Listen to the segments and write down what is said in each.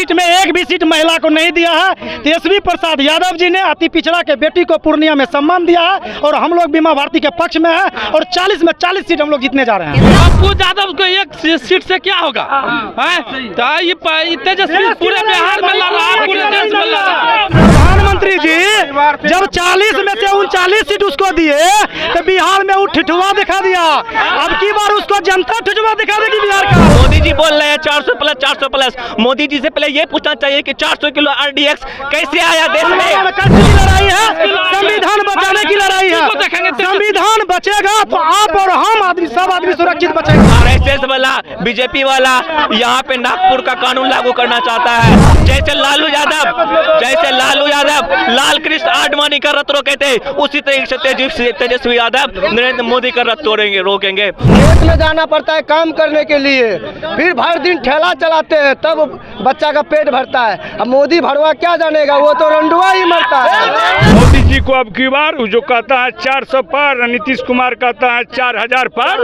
Seat में एक भी सीट महिला को नहीं दिया है। तेजस्वी प्रसाद यादव जी ने अति पिछड़ा के बेटी को पूर्णिया में सम्मान दिया है और हम लोग बीमा भारती के पक्ष में है और 40 में 40 सीट हम लोग जीतने जा रहे हैं। पप्पू यादव को एक सीट से क्या होगा? तेजस्वी पूरे बिहार में लड़ रहा है, पूरे देश में लड़ रहा है। प्रधानमंत्री जी जब 40 में से 39 सीट उसको दिए तो बिहार में वो ठिठुआ दिखा दिया। अब की बार उसको जनता ठिठुआ दिखा देगी बिहार का। मोदी जी बोल रहे हैं 400 प्लस 400 प्लस। मोदी जी से पहले ये पूछना चाहिए कि 400 किलो RDX कैसे आया देश में? लड़ाई है, संविधान बचाने की लड़ाई है। संविधान बचेगा तो आप और हम आदमी सब आदमी सुरक्षित बचेंगे। RSS वाला बीजेपी वाला यहाँ पे नागपुर का कानून लागू करना चाहता है। जैसे लालू यादव लाल कृष्ण आडवाणी का रथ रोके थे, उसी तरीके से तेजस्वी यादव नरेंद्र मोदी का रथ रोकेंगे। खेत में जाना पड़ता है काम करने के लिए, फिर भर दिन ठेला चलाते हैं तब बच्चा का पेट भरता है। अब मोदी भरवा क्या जानेगा, वो तो रंडुआ ही मरता है। मोदी जी को अब की बार जो कहता है 400 पर, नीतीश कुमार कहता है 4000 पर,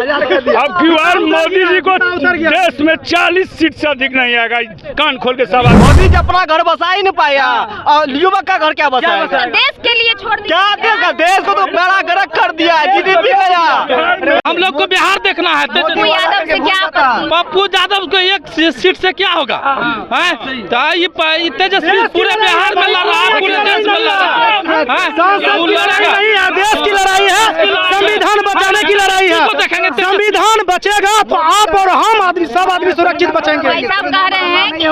अब की बार मोदी जी को देश में 40 सीट से अधिक नहीं आएगा। कान खोल के सवाल। मोदी जी अपना घर बसा ही नहीं पाया और युवक का घर क्या बसाएगा? देश के लिए छोड़ दिया। क्या देश का, देश को तो बड़ा गरक कर दिया है, GDP गया। हम लोग को बिहार देखना है। पप्पू यादव से क्या पप्पू यादव को एक सीट से क्या होगा? तेजस्वी पूरे बिहार में लड़ रहा है, पूरे देश में लड़ रहा है। नहीं है, देश की लड़ाई है, संविधान बचाने की लड़ाई है। संविधान बचेगा तो आप और हम आदमी सब आदमी सुरक्षित बचेंगे। भाई साहब कह रहे हैं कि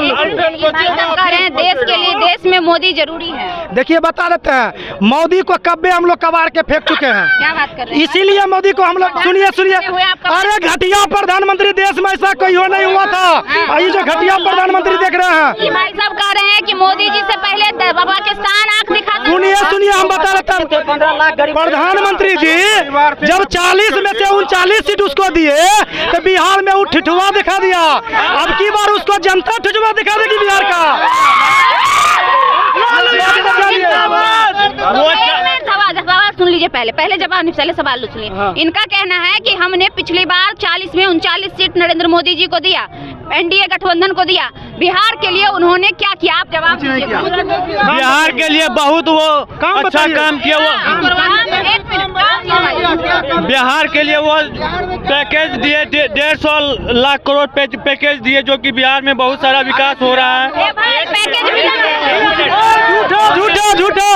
देश के लिए देश में मोदी जरूरी है। देखिए बता देते हैं, मोदी को कब्बे हम लोग कबाड़ के फेंक चुके हैं। क्या बात कर रहे हैं? इसीलिए मोदी को हम लोग सुनिए अरे घटिया प्रधानमंत्री देश में ऐसा कोई हो नहीं हुआ था। ये जो घटिया प्रधानमंत्री देख रहे हैं, भाई साहब कह रहे हैं कि मोदी जी से पहले पाकिस्तान आंख दिखा। सुनिए हम बता देते हैं, प्रधानमंत्री जी जब 40 में से 39 सीट उसको दिए तो बिहार में वो ठिठुआ दिखा दिया। अब की बार उसको जनता ठिठुआ दिखा देगी बिहार का। सवाल सुन लीजिए, पहले जवाब सवाल सुन लीजिए। इनका कहना है कि हमने पिछली बार 40 में 39 सीट नरेंद्र मोदी जी को दिया, NDA गठबंधन को दिया। बिहार के लिए उन्होंने क्या किया? आप जवाब दीजिए। बिहार के लिए बहुत वो अच्छा काम किया। बिहार के लिए वो पैकेज दिए 150 लाख करोड़ पैकेज दिए, जो कि बिहार में बहुत सारा विकास हो रहा है। झूठा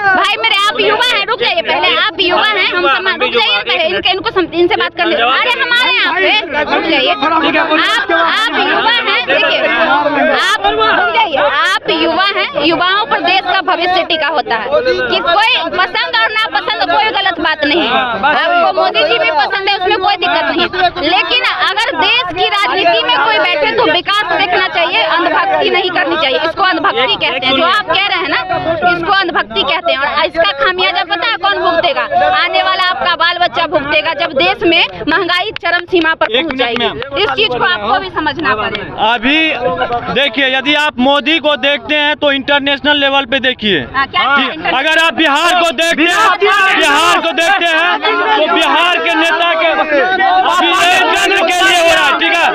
भाई मेरे, आप युवा हैं, रुक जाइए पहले। आप युवा हैं, हम रुक जाइए पहले, इनसे बात करने दो। अरे हमारे यहाँ पे रुक जाइए। आप युवा हैं, देखिए आप रुक जाइए। आप युवा हैं, युवाओं पर देश का भविष्य टिका होता है। कि कोई पसंद और नापसंद कोई गलत बात नहीं है। आपको मोदी जी भी पसंद है, उसमें कोई दिक्कत नहीं। लेकिन अगर देश की राजनीति में कोई बैठे तो विकास देखना चाहिए, अंधभक्ति नहीं करनी चाहिए। इसको अंधभक्ति कहते हैं, जो आप कह रहे हैं ना, इसको अंधभक्ति कहते हैं। और इसका खामियाजा पता है कौन भुगतेगा? आने वाला आपका बाल बच्चा भुगतेगा, जब देश में महंगाई चरम सीमा पर पहुंच जाएगी। इस चीज को आपको भी समझना पड़ेगा। अभी देखिए, यदि आप मोदी को देखते हैं तो इंटरनेशनल लेवल पे देखिए। अगर आप बिहार को देखते हैं तो बिहार के नेता के लिए हो रहा है, ठीक है।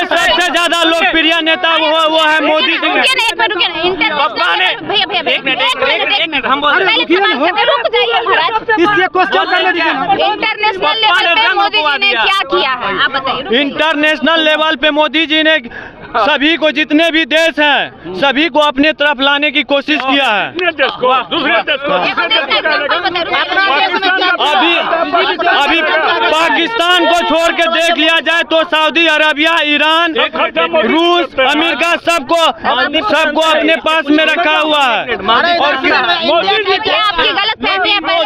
सबसे ज्यादा लोकप्रिय नेता वो है मोदी जी। इंटरनेशनल लेवल पे मोदी जी ने क्या किया है आप बताइए। इंटरनेशनल लेवल पे मोदी जी ने सभी को, जितने भी देश हैं, सभी को अपने तरफ लाने की कोशिश किया है। अभी पाकिस्तान को छोड़ के देख लिया जाए तो सऊदी अरबिया, ईरान, रूस, अमेरिका सबको अपने पास में रखा हुआ है।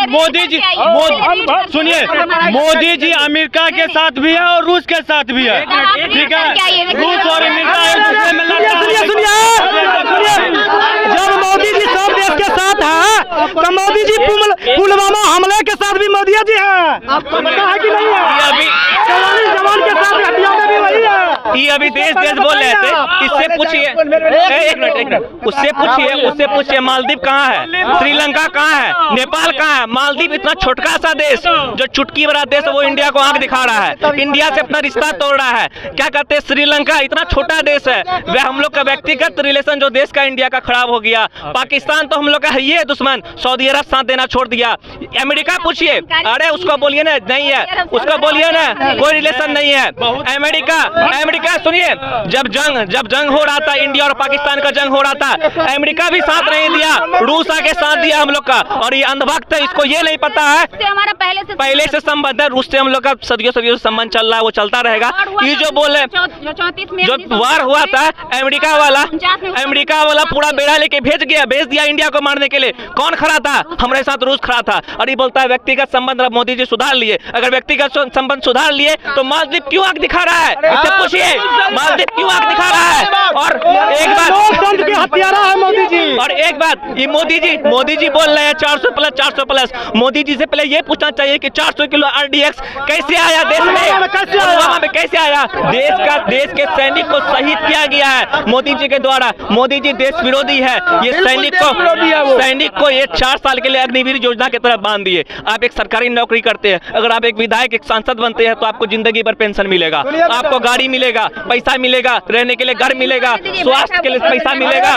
मोदी जी सुनिए, मोदी जी अमेरिका के साथ भी है और रूस के साथ भी है, ठीक है। रूस और अमेरिका जब मोदी जी सब देश के साथ है तो मोदी जी पुलवामा हमले के साथ भी मोदी जी है। आपको पता है कि नहीं है? जवान के साथ हथियार में भी वही है। ये अभी देश देश बोल रहे थे, इससे पूछिए, एक मिनट, उससे पूछिए मालदीव कहाँ है, श्रीलंका कहाँ है, नेपाल कहाँ है। मालदीव इतना छोटका सा देश जो चुटकी भरा देश है, वो इंडिया को आंख दिखा रहा है, इंडिया से अपना रिश्ता तोड़ रहा है। क्या कहते हैं, श्रीलंका इतना छोटा देश है, वह हम लोग का व्यक्तिगत रिलेशन जो देश का इंडिया का खराब हो गया। पाकिस्तान तो हम लोग का है ही है दुश्मन, सऊदी अरब साथ देना छोड़ दिया। अमेरिका पूछिए, अरे उसको बोलिए ना, नहीं है, उसको बोलिए ना कोई रिलेशन नहीं है। अमेरिका सुनिए, जब जंग हो रहा था, इंडिया और पाकिस्तान का जंग हो रहा था, अमेरिका भी साथ नहीं दिया, रूस आके साथ दिया हम लोग का। और ये अंधभक्त है, इसको ये नहीं पता है हमारा पहले से संबंध है, रूस से हम लोग का सदियों से संबंध चल रहा है, वो चलता रहेगा। ये जो बोले जो वार हुआ था, अमेरिका वाला पूरा बेड़ा लेके भेज दिया इंडिया को मारने के लिए। कौन खड़ा था? हमारे साथ रूस खड़ा था। और ये बोलता है व्यक्तिगत संबंध मोदी जी सुधार लिए। अगर व्यक्तिगत संबंध सुधार लिए तो मालदीव क्यों आंख दिखा रहा है? इससे पूछिए, मालदीव क्यों आंख दिखा रहा है? और एक बात, हत्यारा है मोदी जी। और एक बात, ये मोदी जी बोल रहे हैं 400 प्लस। मोदी जी से पहले ये पूछना चाहिए कि 400 किलो RDX कैसे आया देश में, पुलवामा में कैसे आया? देश के सैनिक को शहीद किया गया है मोदी जी के द्वारा। मोदी जी देश विरोधी है। ये सैनिक को ये 4 साल के लिए अग्निवीर योजना की तरफ बांध दिए। आप एक सरकारी नौकरी करते हैं, अगर आप एक विधायक, एक सांसद बनते हैं तो आपको जिंदगी भर पेंशन मिलेगा, आपको गाड़ी मिलेगा, पैसा मिलेगा, रहने के लिए घर मिलेगा, स्वास्थ्य के लिए पैसा मिलेगा।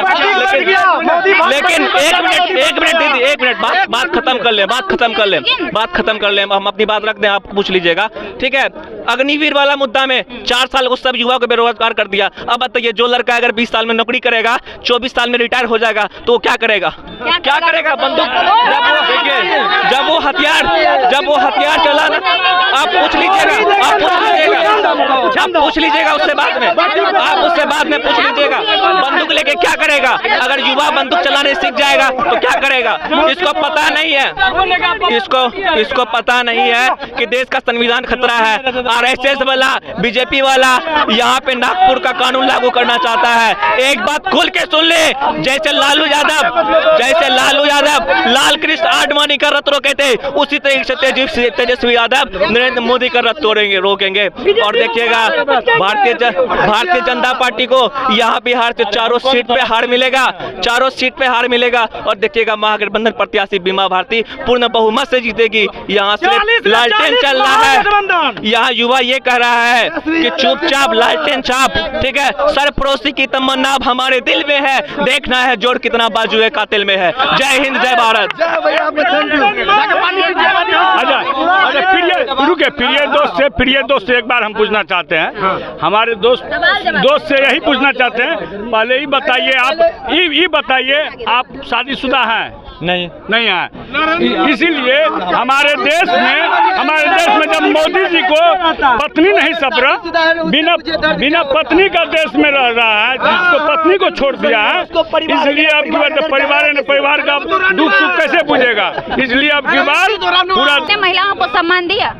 लेकिन एक मिनट दीदी, एक मिनट, बात खत्म कर ले, हम अपनी बात रख दें, आप पूछ लीजिएगा, ठीक है? अग्निवीर वाला मुद्दा में 4 साल उस सब युवा को बेरोजगार कर दिया। अब बताइए, जो लड़का अगर 20 साल में नौकरी करेगा, 24 साल में रिटायर हो जाएगा, तो वो क्या करेगा? बंदूक, जब वो हथियार चलाना, आप पूछ लीजिएगा उससे बाद में, आप उससे बाद में पूछ लीजिएगा, बंदूक लेके क्या करेगा? अगर युवा बंदूक चलाने सीख जाएगा तो क्या करेगा? इसको पता नहीं है, इसको पता नहीं है कि देश का संविधान खतरा है। RSS वाला, बीजेपी वाला यहाँ पे नागपुर का कानून लागू करना चाहता है। एक बात खुल के सुन ले, जैसे लालू यादव लाल कृष्ण आडवाणी का रथ रोके थे, उसी तरीके से तेजस्वी यादव नरेंद्र मोदी का रथ रोकेंगे। और देखिएगा, भारतीय जनता पार्टी को यहाँ बिहार से चारों सीट पे हार मिलेगा। और देखिएगा, महागठबंधन प्रत्याशी बीमा भारती पूर्ण बहुमत से जीतेगी। यहाँ से लालटेन चल रहा है, यहाँ युवा ये कह रहा है कि चुपचाप लालटेन छाप, ठीक है? सरफरोशी की तमन्ना अब हमारे दिल में है, देखना है जोर कितना बाजुए कातिल में है। जय हिंद, जय भारत। प्रिय दोस्त से एक बार हम पूछना चाहते हैं, हमारे दोस्त से यही पूछना चाहते हैं, पहले ही बताइए, आप बताइए, आप शादीशुदा हैं? नहीं है। इसीलिए हमारे देश में जब मोदी जी को पत्नी नहीं सब्र, बिना पत्नी का देश में रह रहा है, जिसको पत्नी को छोड़ दिया है, इसलिए अब की बार परिवार का दुख सुख कैसे पूछेगा? इसलिए अब की बार पूरा महिलाओं को सम्मान दिया।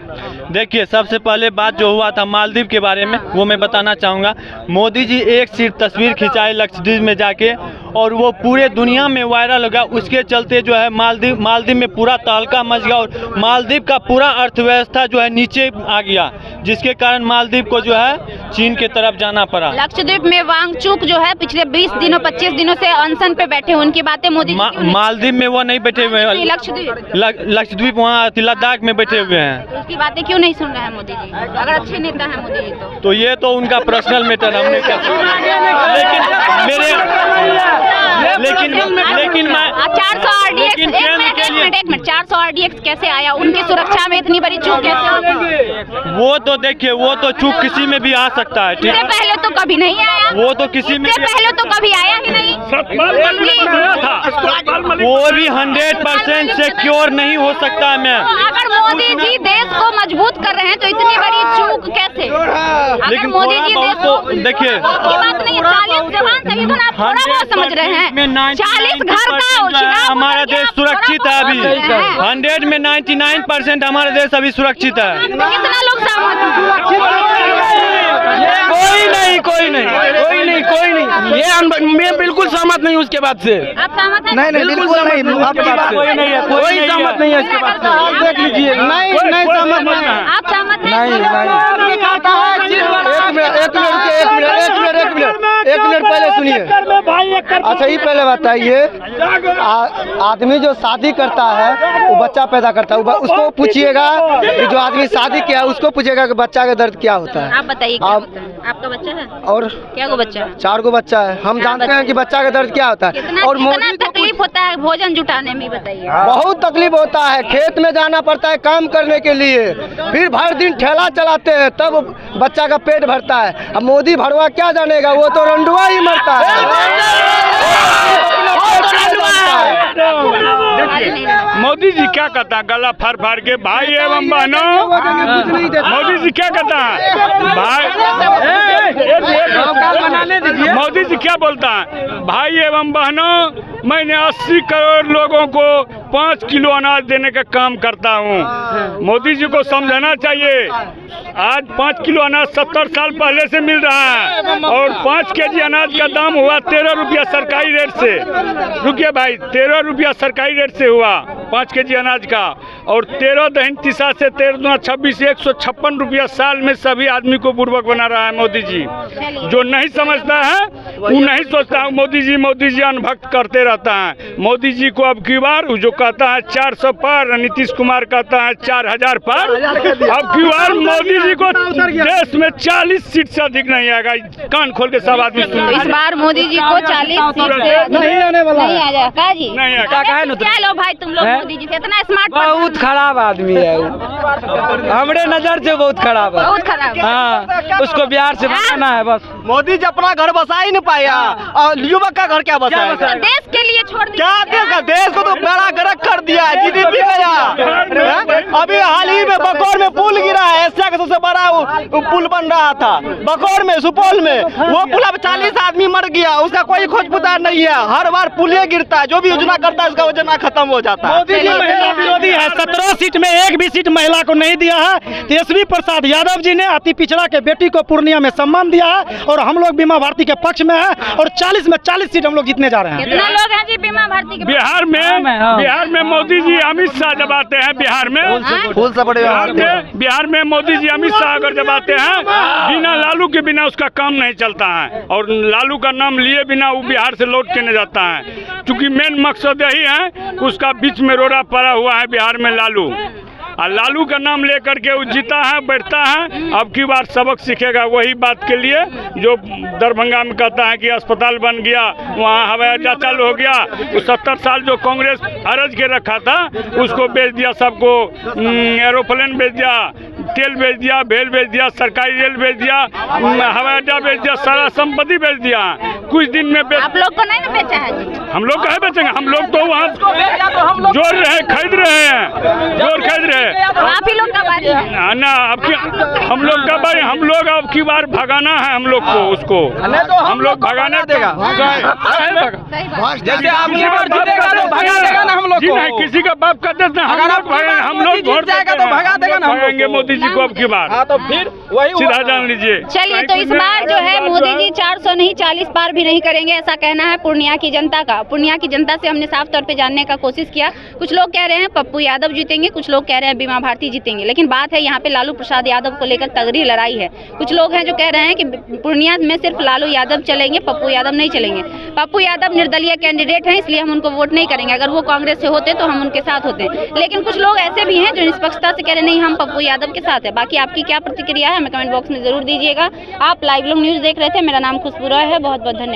देखिए, सबसे पहले बात जो हुआ था मालदीव के बारे में, वो मैं बताना चाहूँगा। मोदी जी एक सिर्फ तस्वीर खिंचाए लक्षद्वीप में जाके, और वो पूरे दुनिया में वायरल हो गया। उसके चलते जो है मालदीव में पूरा तहलका मच गया, और मालदीव का पूरा अर्थव्यवस्था जो है नीचे आ गया, जिसके कारण मालदीव को जो है चीन के तरफ जाना पड़ा। लक्षद्वीप में वांगचुक जो है पिछले 25 दिनों से अनशन पे बैठे, उनकी बातें मोदी मालदीव में वो नहीं बैठे हुए हैं, लक्षद्वीप वहाँ लद्दाख में बैठे हुए हैं। उसकी बातें क्यों नहीं सुन रहे हैं मोदी जी? अगर अच्छे नेता है मोदी जी तो ये तो उनका पर्सनल मैटर, हमने क्या, लेकिन मैं 400 RDX, एक मिनट 400 RDX कैसे आया? उनकी सुरक्षा में इतनी बड़ी चूक कैसे होगी? वो तो देखिए, वो तो चूक किसी में भी आ सकता है, ठीक है? पहले तो कभी नहीं आया, वो तो किसी में पहले तो कभी आया ही नहीं। वो भी 100% सिक्योर नहीं हो सकता। मैं अगर मोदी जी देश को मजबूत कर रहे हैं तो इतनी बड़ी चूक कैसे? लेकिन मोदी जी देश को, देखिए, बात नहीं है, 40 जवान शहीद होना आप थोड़ा बहुत समझ रहे हैं। 40 घर का हमारा देश सुरक्षित है अभी, 100 में 99% हमारा देश अभी सुरक्षित है। कितना लोग सहमत? कोई नहीं, ये मैं बिल्कुल सहमत नहीं उसके बाद से। आप सहमत हैं? नहीं बिल्कुल नहीं, आपकी बात से कोई सहमत नहीं है इसके बाद से। आप देख लीजिए, नहीं सहमत नहीं। आप सहमत नहीं एक मिनट एक मिनट पहले सुनिए। अच्छा ये पहले बताइए, आदमी जो शादी करता है वो बच्चा पैदा करता है, उसको पूछिएगा कि जो आदमी शादी किया है उसको पूछिएगा कि बच्चा का दर्द क्या होता है। आप बताइए क्या होता है? आपका बच्चा है और क्या को बच्चा है? 4 गो बच्चा है। हम जानते हैं कि बच्चा का दर्द क्या होता है। और कितना तकलीफ होता है भोजन जुटाने में, बताइए। बहुत तकलीफ होता है, खेत में जाना पड़ता है काम करने के लिए, फिर भर दिन ठेला चलाते हैं तब बच्चा का पेट भरता है। अब मोदी भड़वा क्या जानेगा, वो तो रंडुआ ही मरता है। मोदी जी क्या कहता है, गला फाड़ फाड़ के भाई एवं बहनों, मोदी जी क्या कहता है भाई, मोदी जी क्या बोलता है, भाई एवं बहनों मैंने 80 करोड़ लोगों को 5 किलो अनाज देने का काम करता हूँ। मोदी जी को समझना चाहिए, आज 5 किलो अनाज 70 साल पहले से मिल रहा है और 5 केजी अनाज का दाम हुआ 13 रुपया सरकारी रेट से। रुकिए भाई, 13 रुपया सरकारी रेट से हुआ 5 केजी अनाज का, और 13 दहन तीसा से 13 26 156 रुपया साल में सभी आदमी को बुर्बक बना रहा है मोदी जी। जो नहीं समझता है वो नहीं सोचता है। मोदी जी अनभक्त करते रहता है। मोदी जी को अब की बार जो कहता है 400 पर, नीतीश कुमार कहता है 4000 पर, अब की बार मोदी जी को देश में 40 सीट से अधिक नहीं आएगा। कान खोल के सब आदमी सुन। इस बार मोदी जी को 40 सीट से नहीं आने वाला, नहीं आ जाएगा का जी? नहीं आएगा। क्या लो भाई तुम लोग मोदी जी से इतना स्मार्ट, बहुत खराब आदमी है वो, हमरे नजर से बहुत खराब है। बहुत खराब। हाँ, उसको बिहार से बनाना है बस। मोदी जी अपना घर बसा ही नहीं पाया और युवक का घर क्या बसाएगा? तो देश के लिए छोड़ दिया। क्या देश का, देश को तो बेड़ा गर्क कर दिया है, जीडीपी गया। अभी हाल ही में बकौर में पुल गिरा है, एशिया का सबसे बड़ा पुल बन रहा था बकौर में, सुपौल में। वो पुल अब 40 आदमी मर गया, उसका कोई खोज पता नहीं है। हर बार पुल गिरता है, जो भी योजना करता है उसका योजना खत्म हो जाता है। मोदी जी महिला विरोधी है, 17 सीट में एक भी सीट महिला को नहीं दिया है। तेजस्वी प्रसाद यादव जी ने अति पिछड़ा के बेटी को पूर्णिया में सम्मान दिया है और हम लोग बीमा भारती के पक्ष में है और 40 में 40 सीट हम लोग जीतने जा रहे हैं। कितना लोग हैं जी बीमा भारती के? बिहार में मोदी जी अमित शाह जब आते हैं, बिहार में मोदी जी अमित शाह अगर जब आते हैं, बिना लालू के बिना उसका काम नहीं चलता है और लालू का नाम लिए बिना वो बिहार से लौट के नहीं जाता है। क्योंकि मेन मकसद यही है, उसका बीच में रोड़ा पड़ा हुआ है बिहार में लालू, और लालू का नाम लेकर के वो जीता है, बैठता है। अब की बार सबक सीखेगा वही बात के लिए जो दरभंगा में कहता है कि अस्पताल बन गया, वहाँ हवाई अड्डा चालू हो गया। वो 70 साल जो कांग्रेस अरज के रखा था उसको बेच दिया, सबको एरोप्लेन बेच दिया, तेल बेच दिया, भेल बेच दिया, सरकारी रेल बेच दिया, हवाई अड्डा बेच दिया, सारा संपत्ति बेच दिया। कुछ दिन में आप लोग को नहीं ना बेचा है जी? हम लोग कहे बेचेंगे, हम लोग तो वहाँ जोड़ रहे खरीद रहे हैं, जोड़ खरीद रहे। आप ही लोग का बारी है ना, अब हम लोग का बारी, हम लोग अब की बार भगाना है हम लोग को, उसको हम लोग भगाना देगा। जैसे आपकी बार जीतेगा तो भगा देगा ना हम लोग को। नहीं, किसी का बाप का देश नहीं, हम लोग वोट जाएगा तो भगा देगा ना, भगाएंगे मोदी जी को अब की बार। हाँ तो फिर वही सीधा जान लीजिए। चलिए, तो इस बार जो है मोदी जी 400 नहीं 40 पार भी नहीं करेंगे, ऐसा कहना है पूर्णिया की जनता का। पूर्णिया की जनता से हमने साफ तौर पे जानने का कोशिश किया। कुछ लोग कह रहे हैं पप्पू यादव जीतेंगे, कुछ लोग कह रहे हैं बीमा भारती जीतेंगे, लेकिन बात है यहाँ पे लालू प्रसाद यादव को लेकर तगड़ी लड़ाई है। कुछ लोग हैं जो कह रहे हैं कि पूर्णिया में सिर्फ लालू यादव चलेंगे, पप्पू यादव नहीं चलेंगे। पप्पू यादव निर्दलीय कैंडिडेट हैं, इसलिए हम उनको वोट नहीं करेंगे। अगर वो कांग्रेस से होते तो हम उनके साथ होते। लेकिन कुछ लोग ऐसे भी हैं जो निष्पक्षता से कह रहे हैं नहीं, हम पप्पू यादव के साथ है। बाकी आपकी क्या प्रतिक्रिया है हमें कमेंट बॉक्स में जरूर दीजिएगा। आप लाइव लोग न्यूज़ देख रहे थे, मेरा नाम खुशबू रॉय है। बहुत बहुत धन्यवाद।